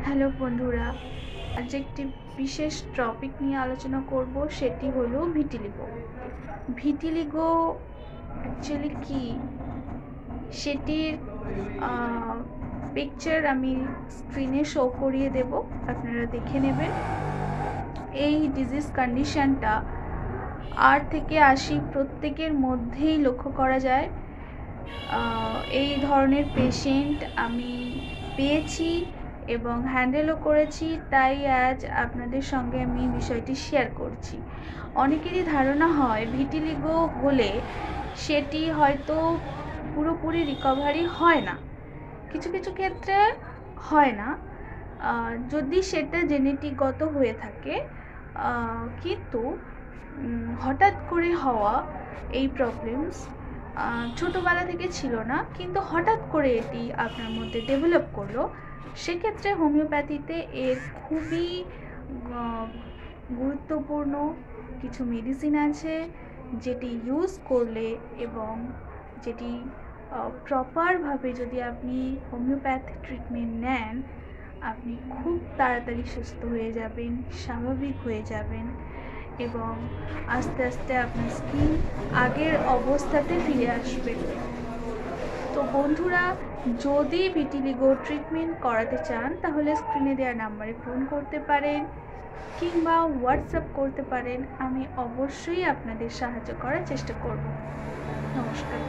Hello বন্ধুরা, আজ একটি বিশেষ টপিক নিয়ে আলোচনা করব, সেটি হলো ভিটিলিগো। ভিটিলিগো অ্যাকচুয়ালি কি, সেটির পিকচার আমি স্ক্রিনে শো করিয়ে দেব, আপনারা দেখে নেবেন। এই ডিজিজ কন্ডিশনটা 8 থেকে 80 প্রত্যেকের মধ্যেই লক্ষ্য করা যায়। এই ধরনের পেশেন্ট আমি পেয়েছি এবং হ্যান্ডেলও করেছি, তাই আজ আপনাদের সঙ্গে আমি বিষয়টি শেয়ার করছি। অনেকেরই ধারণা হয় ভিটিলিগো হলে সেটি হয়তো পুরোপুরি রিকভারি হয় না, কিছু কিছু ক্ষেত্রে হয় না, যদি সেটা জেনেটিকগত হয়ে থাকে। কিন্তু হঠাৎ করে হওয়া এই প্রবলেমস ছোটোবেলা থেকে ছিল না, কিন্তু হঠাৎ করে এটি আপনার মধ্যে ডেভেলপ করলো। সেক্ষেত্রে হোমিওপ্যাথিতে এর খুবই গুরুত্বপূর্ণ কিছু মেডিসিন আছে, যেটি ইউজ করলে এবং যেটি প্রপারভাবে যদি আপনি হোমিওপ্যাথি ট্রিটমেন্ট নেন, আপনি খুব তাড়াতাড়ি সুস্থ হয়ে যাবেন, স্বাভাবিক হয়ে যাবেন এবং আস্তে আস্তে আপনার স্কিন আগের অবস্থাতে ফিরে আসবে। তো বন্ধুরা, যদি ভিটিলিগো ট্রিটমেন্ট করাতে চান তাহলে স্ক্রিনে দেওয়া নাম্বারে ফোন করতে পারেন কিংবা হোয়াটসঅ্যাপ করতে পারেন। আমি অবশ্যই আপনাদের সাহায্য করার চেষ্টা করব। নমস্কার।